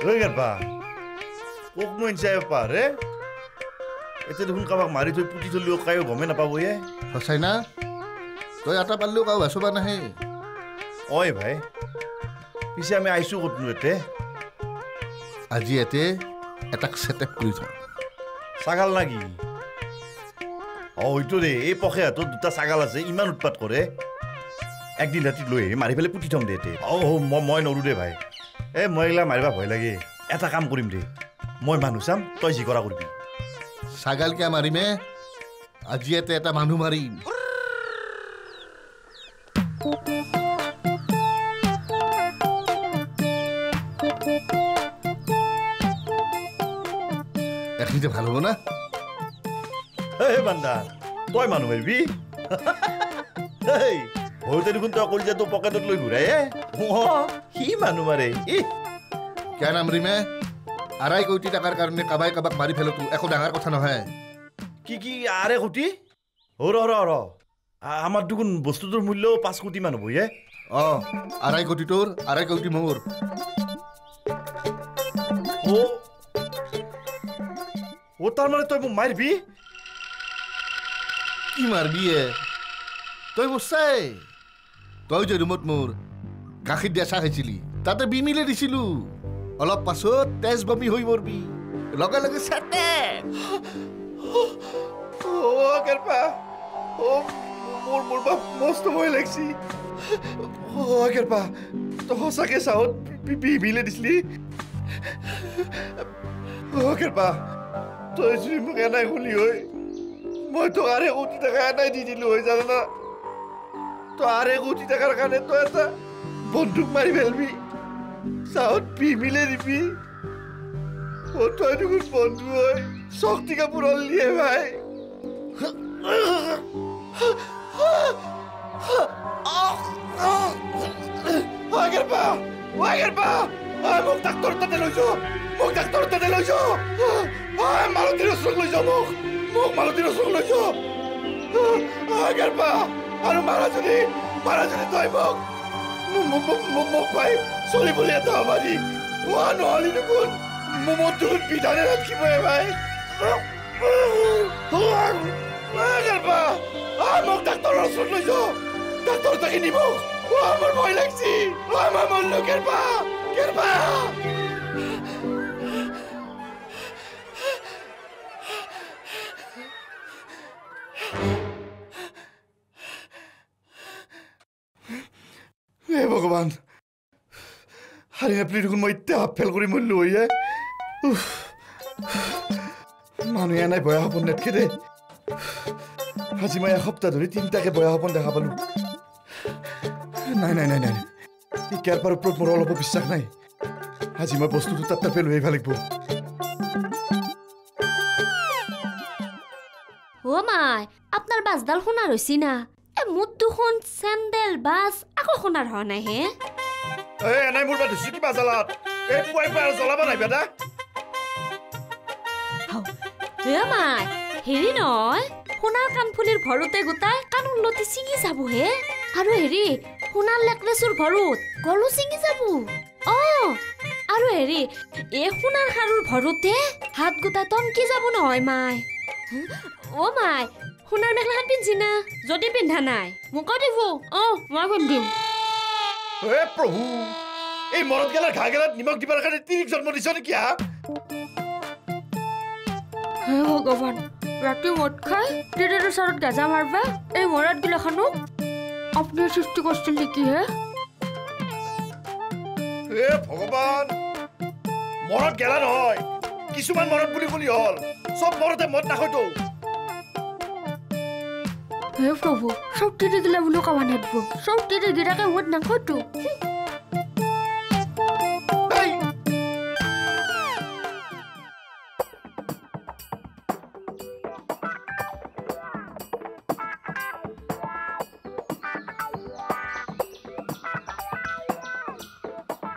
ৰৈগাৰপা কোক মই ইনচাই পাৰে এতে দেখোন কাবাক মাৰি থৈ পুতি থলিও কায়ো গমে নাপাবয়ে সঁচাই না তই এটা পাৰলিও কাও ভাচবা নাহে ঐ ভাই পিছে আমি আইছো ক'তনো এতে আজি এতে এটাক চেটেপ কৰি থওঁ ছাগাল না কি হয়তো দে এই পখে হাতত দুটা ছাগাল আছে ইমান উৎপাত কৰে একদিন ৰাতিত লৈ আহি মাৰি পেলাই পুতি থম দে এতে মই নৰো দে ভাই মই এইগিলা মাৰিবা ভয় লাগে এটা কাম কৰিম দে মই মানুহ চাম তই যি কৰা কৰিবি ছাগাল কিয় মাৰিমে আজি এতে এটা মানুহ মাৰিম এখিনিতে ভাল হ'ব না বান্দা তই মানুহ মাৰিবি হয়তো দেখোন তই কৰি যা তোৰ পকেটত লৈ ঘূৰাই সি মানুহ মাৰে কিয় নামৰিমে 2.5 কোটি টাকাৰ কাৰণে কাবাই কাবাক মাৰি ফেলতো একো ডাঙৰ কথা নহয় কি 2.5 কোটি ৰ আমাৰ দেখোন বস্তুটোৰ মূল্য 5 কোটি মান হ'ব 2.5 কোটি তোৰ 2.5 কোটি মোৰ তাৰ মানে তই মোক মাৰিবি কি মাৰবি তই বুজাই তই যে ৰুমত মোৰ গাখীৰ দিয়া চাহ খাইছিলি তাতে বিমিলে দিছিলো অলপ পাছত তেজ বমি হৈ মৰবি লগে লগে চেটে কেৰপা মোৰ বাপ মস্ত ভয় লাগছি কেৰপা তই সঁচাকে চাহত বিমিলে দিছিলি কেৰপা তই যদি মোক এনাই খুলি হৈ মই তোক 2.5 কোটি টকা এনাই দি দিলো হৈ জানা না তই 2.5 কোটি টকাৰ কাৰণে তই এটা বন্দুক মাৰি ফেলবি চাহত বিমিলে দিবি তই দেখোন বন্ধু হৈ শক্তি কাপুৰ হলিয়ে ভাই মোক ডাক্তৰ তাতে লৈ যাওঁ মালতীৰ ওচৰত লৈ যাওঁ মোক মালতীৰ ওচৰত লৈ যাওঁ আৰু মাৰা যদি তই মোক পাই চলি বুলি এটা আমাৰি নহ'লি দেখোন মোৰ দেখোন বিধানে ৰাখিবই ভাই মোক ডাক্তৰৰ ওচৰত লৈ যাওঁ ডাক্তৰ তাকে নিব মোৰ ভয় লাগছি মই মৰলো কেৰপা ভগৱান হাৰি নাপলি দেখোন মই এতিয়া হাফ ফেল কৰি মৰিলো মানুহে নাই বয়া সপোন নেটকে দে আজি মই এসপ্তাহ ধৰি 3টাকে বয়া সপোন দেখা পালো নাই এই কেৰপাৰ ওপৰত মোৰ অলপ বিশ্বাস নাই আজি মই বস্তুটো তাত তাপে লৈ আহিব লাগিব মাই আপনার বাসডাল শোনার হইছি না মোৰ দুখন চেন্ডেল বাস আকৌ শোনাৰ হোৱা নাই হে এনাই মোৰ বাদ কিবা জ্বলাত এই পুৱাই পুৱাই জ্বলাব নাই বেটা মাই হেৰি নহয় সোণাৰ কাণফুলিৰ ভৰুতে গোটাই কাণৰ লতি ছিঙি যাব হে আৰু হেৰি সোণাৰ নেকলেছৰ ভৰুত গলো ছিঙি যাব আৰু হেৰি এই সোণাৰ খাৰুৰ ভৰুতে হাত গোটাই টনকি যাব নহয় মাই মাই সোণাৰ মেখেলাখন পিন্ধছি না যদি পিন্ধা নাই মোকো দিব মই পিন্ধিম প্ৰভু এই মৰত গেলাৰ ঘা গেলাত নিমখ দিবাৰ কাৰণে 3 জন্ম দিছ নেকি হে ভগৱান ৰাতি মদ খাই তেৰে চাৰত গাজা মাৰবা এই মৰত গিলাখনক আপুনি সৃষ্টি কৰিছিল নেকি হে ভগৱান মৰত গেলা নহয় কিছুমান মৰত বুলি হল সব মৰতে মদ নাখায়তো হে প্ৰভু সব তেৰে গিলা বুলি কাবা নেদব সব তেৰে গিৰাকে মদ নাখায়তো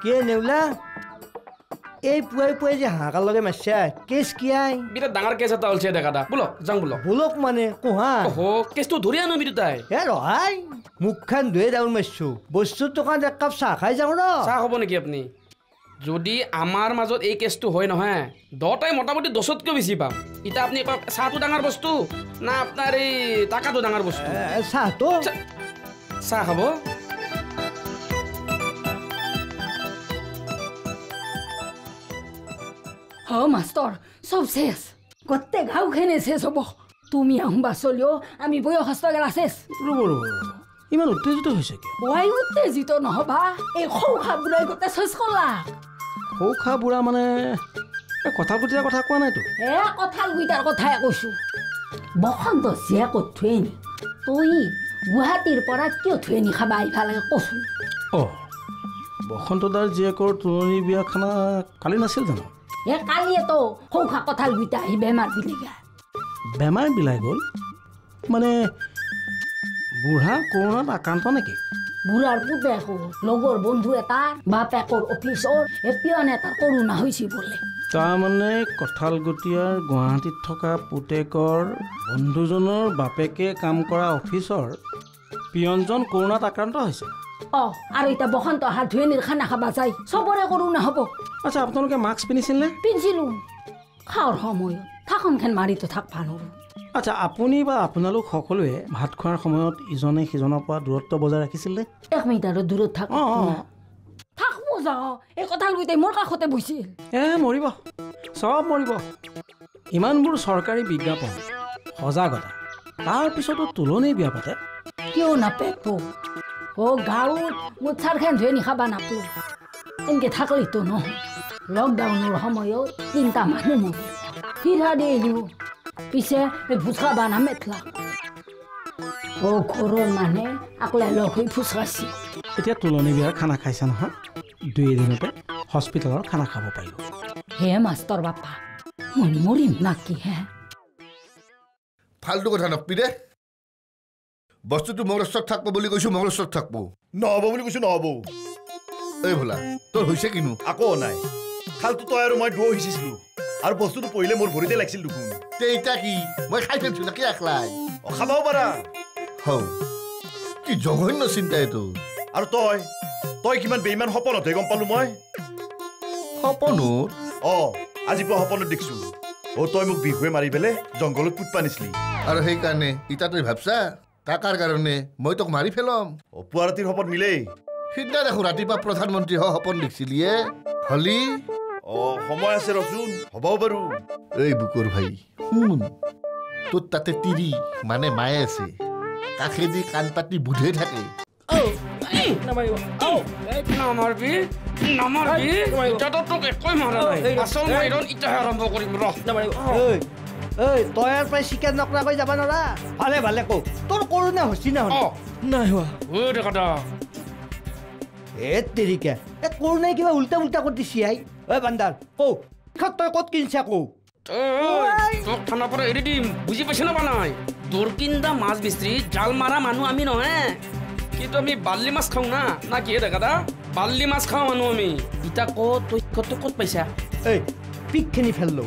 কে নেউলা এই পুৱাই যে হাঁকাৰ লগে মাৰছা কেছ কি আই বিৰাট ডাঙৰ কেছ এটা হলছে দেখা দা বলক যাং বলক মানে কোহা কেছটো ধৰি আনো বিৰুতাই ৰহাই মুখখন ধুয়ে ডাউন মাৰছো বস্তুৰ দোকানত 1 কাপ চাহ খাই যাওঁ ৰ চাহ হ'ব নেকি আপুনি যদি আমাৰ মাজত এই কেছটো হয় নহয় দটাই মোটামুটি 10তকৈ বেছি পাম এতিয়া আপুনি কওক চাহটো ডাঙৰ বস্তু না আপোনাৰ এই টাকাটো ডাঙৰ বস্তু চাহটো চাহ খাব মাষ্টৰ সব শেষ গোটেই গাঁওখনে শেষ হ'ব তুমি আহোবা চলিও আমি বয়সস্থ গেলা শেষ ৰ'ব ইমান উত্তেজিত হৈছে কিয় বয় উত্তেজিত নহবা এই সৌখা বুঢ়াই গোটেই চেচ কৰলা সৌখা বুঢ়া মানে কঁঠাল গুটিৰ কথা কোৱা নাইতো কঁঠাল গুইটাৰ কথাই কৈছো বসন্ত জীয়েকত থৈ নি তই গুৱাহাটীৰ পৰা কিয় থৈ নি খাবা আহিবা লাগে কৈছো বসন্তদাৰ জীয়েকৰ তুলনি বিয়া খানা কালি নাছিল জানো কালিয়েতো সৌখা কঁঠাল গুইটা আহি বেমাৰ বিলিগা বেমাৰ বিলাই গ'ল মানে বুঢ়া কৰোণাত আক্ৰান্ত নেকি বুঢ়াৰ পুতেকৰ লগৰ বন্ধু এটাৰ বাপেকৰ অফিচৰ পিয়ন এটাৰ কৰোণা হৈছে বোলে তাৰমানে কঁঠালগুটিয়াৰ গুৱাহাটীত থকা পুতেকৰ বন্ধুজনৰ বাপেকে কাম কৰা অফিচৰ পিয়নজন কৰোণাত আক্ৰান্ত হৈছে আৰু এতিয়া বসন্ত হাত ধুই নি খানা খাবা যায় চবৰে কৰোণা হ'ব আচ্ছা আপোনালোকে মাস্ক পিন্ধিছিল নে পিন্ধিছিলোঁ খাওঁৰ সময়ত থাকনখন মাৰিতো থাকবা নোৱাৰো আচ্ছা আপুনি বা আপোনালোক সকলোৱে ভাত খোৱাৰ সময়ত ইজনে সিজনৰ পৰা দূৰত্ব বজাই ৰাখিছিল নে 1 মিটাৰৰ দূৰত থাকব যাওঁ এই কঁঠাল গুইটাই মোৰ কাষতে বহিছিল মৰিব চব মৰিব ইমানবোৰ চৰকাৰী বিজ্ঞাপন সজাগতা তাৰপিছতো তুলনি বিয়া পাতে কিয় নাপেকব গাঁৱত মুঠাৰখন ধুই নিখাবা নাপলো এনেকৈ থাকলিতো নহয় লকডাউনৰ সময়ত 3টা মানুহ মৰিল ফিৰা দিলোঁ পিছে ভোজ খাবা নামেতলা ঘৰৰ মানুহে আকলে লগ হৈ ভোজ খাইছিল এতিয়া তুলনি বিয়াৰ খানা খাইছা নহয় 2 দিনতে হস্পিটেলৰ খানা খাব পাৰিলোঁ হে মাষ্টৰ বাপা মই মৰিম নাকি ফাল্টু কথা নকবি দে বস্তুটো মোৰ ওচৰত থাকব বুলি কৈছো মোৰ ওচৰত থাকব নহ'ব বুলি কৈছো নহ'ব এই ভোলা তোৰ হৈছে কিনো আকৌ নাই খালটো তই আৰু মই দুয়ো সিঁচিছিলোঁ আৰু বস্তুটো পৰিলে মোৰ ভৰিতে লাগিছিল দেখোন এতিয়া কি মই খাই ফেলছো নাকি একলাই খাবও পাৰা হৌ কি জঘন্য চিন্তা এইটো আৰু তই কিমান বেইমান সপনত গম পালো মই সপনত আজি পুৱা সপনত দেখিছো তই মোক বিহুৱে মাৰি পেলাই জংঘলত পুতপা নিছিলি আৰু সেইকাৰণে ইটা তই ভাবছা টাকাৰ কাৰণে মই তোক মাৰি পেলাম পুৱা ৰাতিৰ সপন মিলেই সিদিনা দেখো ৰাতিপুৱা প্ৰধানমন্ত্ৰী হোৱা সপোন দেখিছিলিয়ে হলি সময় আছে ৰচোন হ'বও বাৰু এই বুকৰ ভাই শুন তোৰ তাতে তিৰি মানে মায়ে আছে কাষেদি কাণ পাতি বুধে থাকে তই আৰু প্ৰায় চিকেন নকৰাকৈ যাব নোৱাৰা ভালে ভালে কওঁ তোৰ কৰোণা হৈছি নাই হোৱা তেৰিকা কৰোণাই কিবা উল্টা উল্টা কৰি দিছি বান্দাৰ কওঁ তই ক'ত কিনছা কওঁ থানাৰ পৰা এৰি দিম বুজি পাইছে না নাই দূৰকিন্দা মাছ বিচৰি জাল মাৰা মানুহ আমি নহয় কিন্তু আমি বাল্লি মাছ খাওঁ না কি দাদা বাল্লি মাছ খাওঁ মানুহ আমি ইটা তই ক'ত পাইছা এই পিকখিনি ফেললো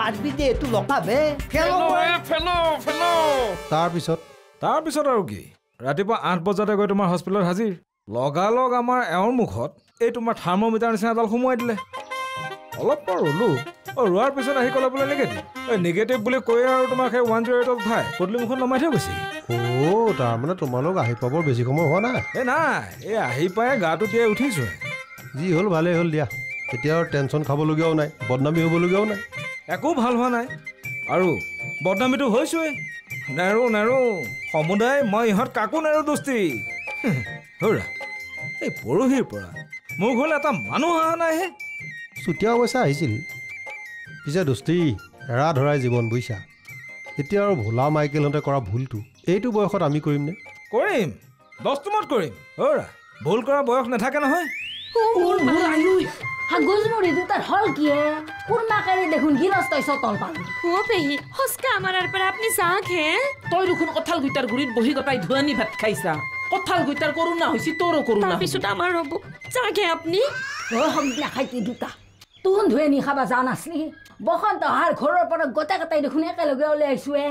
পাৰবি দে এইটো লকাবে তাৰপিছত আৰু কি ৰাতিপুৱা 8 বজাতে গৈ তোমাৰ হস্পিটেলত হাজিৰ লগালগ আমাৰ এওঁৰ মুখত এই তোমাৰ থাৰ্মোমিটাৰ নিচিনা এডাল সোমোৱাই দিলে অলপ ৰ'লো ৰোৱাৰ পিছত আহি ক'লে বোলে নিগেটিভ বুলি কৈ আৰু তোমাক সেই 108ত উঠাই পদূলি মুখত নমাই থৈ গৈছে তাৰমানে তোমালোক আহি পাবৰ বেছি সময় হোৱা নাই নাই এই আহি পাই গাটো তিয়াই উঠিছোঁ যি হ'ল ভালেই হ'ল দিয়া এতিয়া আৰু টেনশ্যন খাবলগীয়াও নাই বদনামী হ'বলগীয়াও নাই একো ভাল হোৱা নাই আৰু বদনামীটো হৈছোৱে নেৰো সমুদায় মই ইহঁত কাকো নেৰো দোস্তি হৌৰা এই পৰহিৰ পৰা মোৰ ঘৰলৈ এটা মানুহ অহা নাইহে চুতীয়া অৱস্থা আহিছিল পিছে দোস্তি এৰা ধৰাই জীৱন বুইছা এতিয়া আৰু ভোলা মাইকেলহঁতে কৰা ভুলটো এইটো বয়সত আমি কৰিমনে কৰিম 10 তুমত কৰিম হৌৰা ভুল কৰা বয়স নাথাকে নহয় গুজমুৰি দুটাৰ হল কি কুৰমাকাৰী দেখোন গিৰস্তই চতল পালো পেহী হস্কা আমাৰ পৰা আপুনি যাক তই দেখোন কঁঠাল গুইটাৰ গুৰিত বহি গোটাই ধুৱানি ভাত খাইছা কঁঠাল গুইটাৰ কৰোণা হৈছে তোৰো কৰোণা তাৰপিছত আমাৰ হ'ব যাক আপুনি নাখাইতি দুটা তোন ধুৱে নি খাবা যা নাছলি বসন্ত অহাৰ ঘৰৰ পৰা গোটেই কেইটাই দেখোন একেলগে ওলাই আহিছোৱে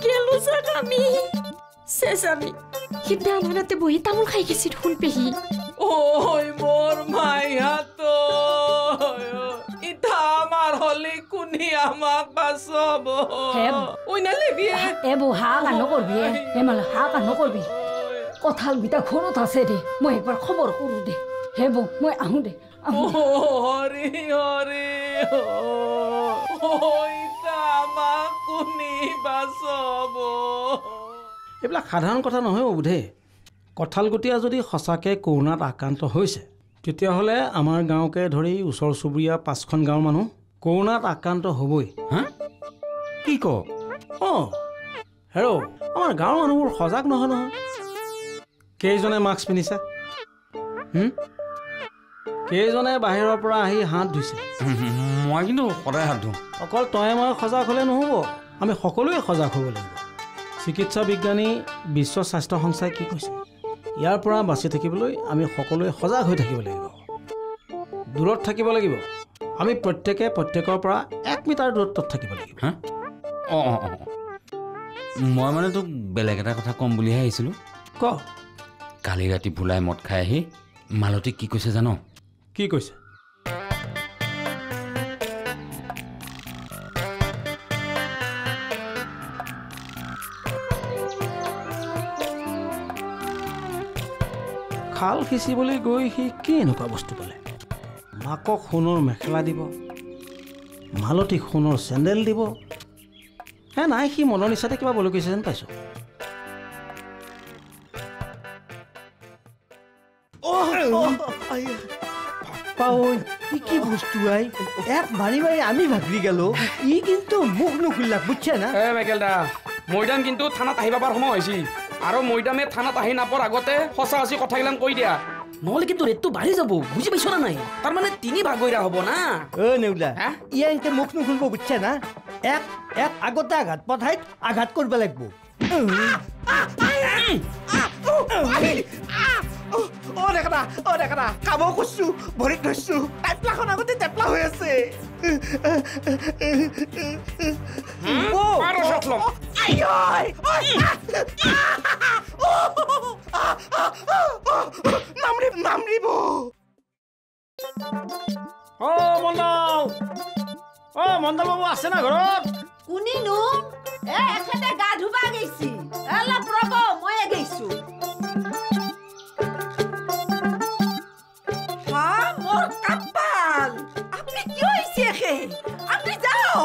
গেলো যাক আমি চেঁচামি সিদিনা আমাৰ তাতে বহি তামোল খাই গৈছিল শুন পেহী ওই মোর মাইহাত ইটা আমার হলে কোনি আমাক বাঁচব ওই না লেবি এবো হা কান করবি এমাল হা কান করবি কঁঠাল বিটা ঘৰত আছে দে মই একবাৰ খবৰ কৰোঁ দে হেবো মই আহোঁ দে হৰি হৰি আমাক কোনি বাঁচব এইবিলাক সাধাৰণ কথা নহয় বোধে কঁঠালগুটীয়া যদি সঁচাকৈ কৰোণাত আক্ৰান্ত হৈছে তেতিয়াহ'লে আমাৰ গাঁৱকে ধৰি ওচৰ চুবুৰীয়া 5খন গাঁৱৰ মানুহ কৰোণাত আক্ৰান্ত হ'বই হা কি ক অঁ হেৰ' আমাৰ গাঁৱৰ মানুহবোৰ সজাগ নহয় নহয় কেইজনে মাস্ক পিন্ধিছে কেইজনে বাহিৰৰ পৰা আহি হাত ধুইছে মই কিন্তু সদায় হাত ধুওঁ অকল তই মই সজাগ হ'লে নহ'ব আমি সকলোৱে সজাগ হ'ব লাগিব চিকিৎসা বিজ্ঞানী বিশ্ব স্বাস্থ্য সংস্থাই কি কৈছে ইয়াৰ পৰা বাচি থাকিবলৈ আমি সকলোৱে সজাগ হৈ থাকিব লাগিব দূৰত থাকিব লাগিব আমি প্ৰত্যেকৰ পৰা 1 মিটাৰ দূৰত্বত থাকিব লাগিব হা অঁ অঁ অঁ মই মানে তোক বেলেগ এটা কথা ক'ম বুলিহে আহিছিলোঁ ক কালি ৰাতি ভুলাই মদ খাই আহি মালতীক কি কৈছে জানো কি কৈছে খাল সিঁচিবলৈ গৈ সি কি এনেকুৱা বস্তু পালে মাকক সোণৰ মেখেলা দিব মালতীক সোণৰ চেণ্ডেল দিব হে নাই সি মনৰ নিচাতে কিবা বলি কৈছে যেন পাইছোঁ কি বস্তু আই এক মারি মারি আমি ভাগরি গেল ই কিন্তু মুখ নুখুললাক বুঝছে না মাইকেল দা মৈদাম কিন্তু থানাত আহিব পাৰ সময় হৈছে আৰু মৈদামে থানাত আহি নাপাৰ আগতে সঁচা সঁচি কথাগিলান কৈ দিয়া নহ'লে কিন্তু ৰেটটো বাঢ়ি যাব বুজি পাইছ না নাই তাৰমানে 3 ভাগ হৈ হ'ব না নেউলা ই এনকে মুখ নুখুলব বুঝছে না এক এক আগতে আঘাত পঠাইত আঘাত কৰিব লাগিব দেখা কাম করছো ভরিত ধরছো টেপলাখন আগতে টেপলা হয়ে আছে নামরিব মণ্ডল বাবু আছে না ঘৰত কোনিনো এখেতে গা ধুবা গেছি অলপ ৰব মই গেছো আপনি যাও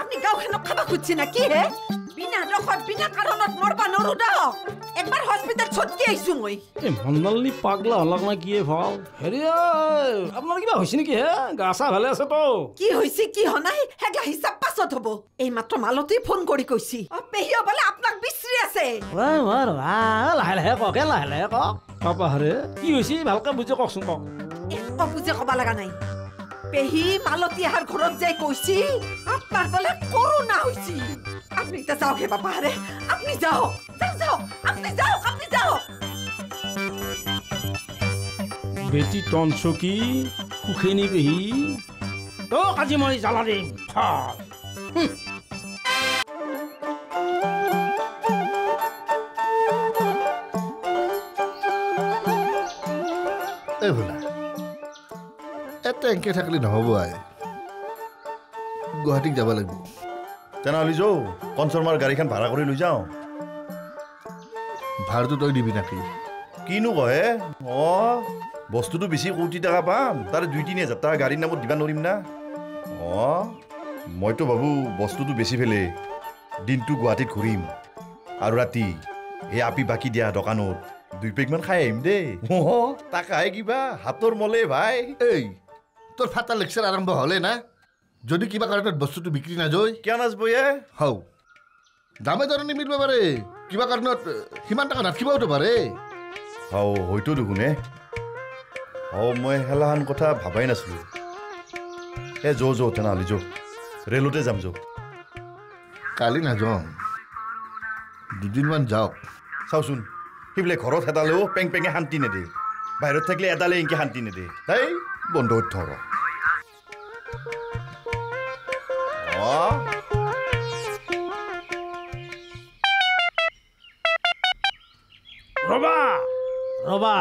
আপনি গাঁওখানক খাবা খুঁজছে নাকি হে বিনা দখত বিনা কাৰণত মৰবা নৰো দক একবাৰ হস্পিটেল ছটকি আইছো মই এই মণ্ডলনি পাগলা হলাক না কি ভাল হেৰি আপোনাৰ কিবা হৈছে নেকি হে গা চা ভালে আছে তো কি হৈছে কি হনাই হেগলা হিচাপ পাছত হ'ব এই মাত্ৰ মালতী ফোন কৰি কৈছি পেহিও বলে আপোনাক বিচৰি আছে লাহে লাহে কক পাপা হৰে কি হৈছে ভালকে বুজি কওকচোন কওক একো বুজি কবা লগা নাই পেহি মালতী আহাৰ ঘৰত যাই কৈছি আপনার বলে করোনা হইছি আপনি তো যাও হে বাবা রে আপনি যাও আপনি যাও বেটি টনচকি কুখেনি পেহি তো আজি মই জ্বালা দিম এটা এনকে থাকলে নহ'ব আই গুৱাহাটীক যাব লাগিব তেনেহ'লে যৌ কনচৰ্মাৰ গাড়ীখন ভাড়া কৰি লৈ যাওঁ ভাড়াটো তই দিবি নাকি কিনো কহে অঁ বস্তুটো বেছি কোটি টকা পাম তাৰে 2-3 হাজাৰ টকা গাড়ীৰ নামত দিবা নোৱাৰিম না অঁ মইতো ভাবোঁ বস্তুটো বেছি ফেলে দিনটো গুৱাহাটীত ঘূৰিম আৰু ৰাতি এই আপি বাকী দিয়া দোকানত 2 পেকমান খাই আহিম দেই অঁ তাকাহে কিবা হাতৰ মলে ভাই এই তোৰ ফাটা লেকচাৰ আৰম্ভ হ'লে না যদি কিবা কাৰণত বস্তুটো বিক্ৰী নাযায় কিয় নাযাবয়ে হও দামে দৰে নিমিলিব পাৰে কিবা কাৰণত সিমান টকা নাথাকিবওতো পাৰে হয়তো দেখোনে মই হেলাহান কথা ভাবাই নাছিলোঁ যৌ তেনেহ'লে যৌ ৰেলতে যাম যৌ কালি নাযাওঁ 2 দিনমান যাওক চাওচোন সেইবিলাক ঘৰত এডালেও পেং পেঙে শান্তি নেদে বাহিৰত থাকিলে এডালে এনেকৈ শান্তি নেদে তাই বন্ধ থৰ ৰবা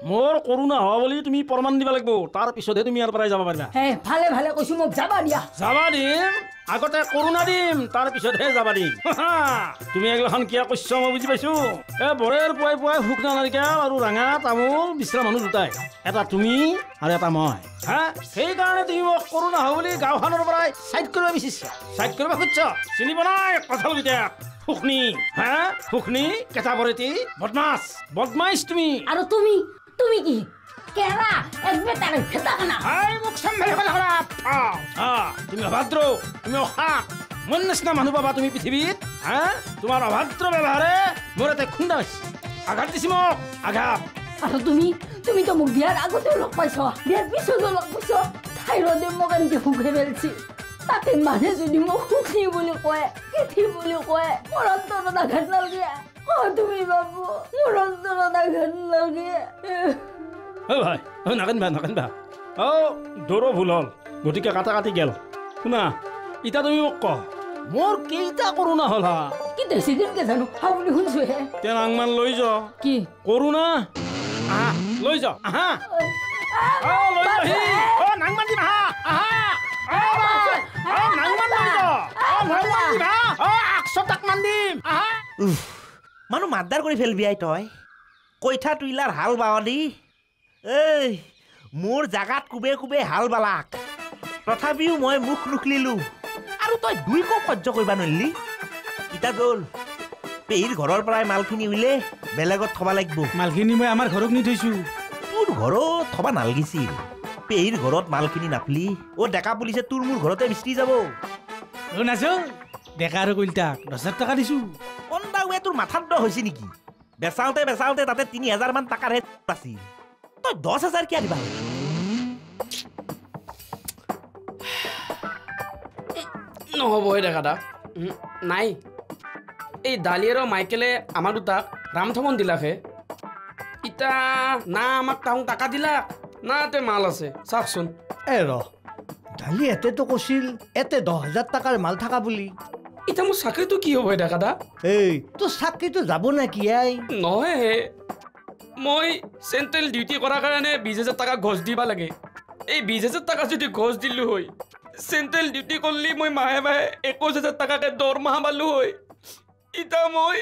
মোৰ কৰোণা হোৱা বুলি তুমি প্ৰমাণ দিব লাগিব তাৰ পিছতহে তুমি ইয়াৰ পৰাই যাব পাৰিবা হে ভালে ভালে কৈছো মোক যাবা দিয়া যাবা দিম আগতে কৰোণা দিম তাৰ পিছতহে যাবা দিম তুমি এগিলাখন কিয় কৈছ মই বুজি পাইছো বৰেৰ পুৱাই পুৱাই শুকনা নাৰিকল আৰু ৰঙা তামোল বিচৰা মানুহ দুটাই এটা তুমি আৰু এটা মই সেইকাৰণে তুমি মোক কৰোণা হোৱা বুলি গাঁওখনৰ পৰাই চাইড কৰিব বিচাৰিছা চাইড কৰিব খুজিছ চিনিব নাই কঁঠাল বিটা ফুকনি ফুকনি কেঁচা বৰেতি বদমাছ বদমাইছ তুমি আৰু তুমি তুমি কি কেৰা একবেটাৰে ফেটাকানা হাই মোক সম্ভালি কথা তুমি অভদ্ৰ তুমি অসাক মোৰ নিচিনা মানুহ পাবা তুমি পৃথিৱীত তোমাৰ অভদ্ৰ ব্যৱহাৰে মোৰ এটা খুন্দা হৈছে আঘাত দিছি মোক আঘাত আৰু তুমিতো মোক বিয়াৰ আগতেও লগ পাইছ বিয়াৰ পিছতো লগ পাইছ থাইৰয়ডে মোক এনেকৈ সুখে পেলছি তাতে মানুহে যদি মোক সুখী বুলি কয় কেঠি বুলি কয় মোৰ অন্তৰত আঘাত নালাগে তুমি বাবু মোৰ অন্তৰত আঘাত নালাগে ভাই নাকান্দিবা দৌৰো ভুল হ'ল গতিকে কাটি গেল শুনা এতিয়া তুমি মোক ক মোৰ কেইটা কৰোণা হ'ল কি দেখিদিনকে জানো বুলি শুনছোহে তে নাংমান লৈ যা কি কৰোণা লৈ যা নাংমান দিম মানুহ মাতদাৰ কৰি ফেলবি আই তই কৈঠা তুইলাৰ হাল বাৱা দি এই মোৰ জাগাত কুবে কুবে হাল বালাক তথাপিও মই মুখ নুখলিলো আৰু তই দুই কোপ সহ্য কৰিব নোৱাৰিলি ইটা গ'ল পেহীৰ ঘৰৰ পৰাই মালখিনি উইলে বেলেগত থবা লাগিব মালখিনি মই আমাৰ ঘৰত নি থৈছো তোৰ ঘৰত থবা নালগিছিল পেহীৰ ঘৰত মালখিনি নাপলি ডেকা পুলিচে তোৰ মোৰ ঘৰতে বিচৰি যাব নাচো ডেকা আৰু কলিতাক 10,000 টকা দিছো কন্দাৱে তোৰ মাথাত দ হৈছে নেকি বেচাওঁতে তাতে 3,000 মান টকাৰ হে আছিল তই 10,000 কিয় দিবা নহ'ব ডেকাদা নাই এই দালি আৰু মাইকেলে আমাৰ দুটাক ৰামথমন দিলাকহে ইটা না আমাক তাহোঁ টাকা দিলাক না তে মাল আছে চাওকচোন দালি এতেতো কৈছিল এতে 10,000 টকাৰ মাল থাকা বুলি ইটা মোৰ চাকৰিটো কি হ'ব ডেকাদা এই তোৰ চাকৰিটো যাব নেকি আই নহয় মই চেণ্ট্ৰেল ডিউটি কৰাৰ কাৰণে 20,000 টকা ঘোষ দিবা লাগে এই 20,000 টকা যদি ঘোষ দিলো হয় চেণ্ট্ৰেল ডিউটি কৰিলে মই মাহে 21,000 টকাকে দৰমহা পালো হয় ইটা মই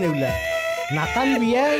নেউলা নাকান্দিবি আই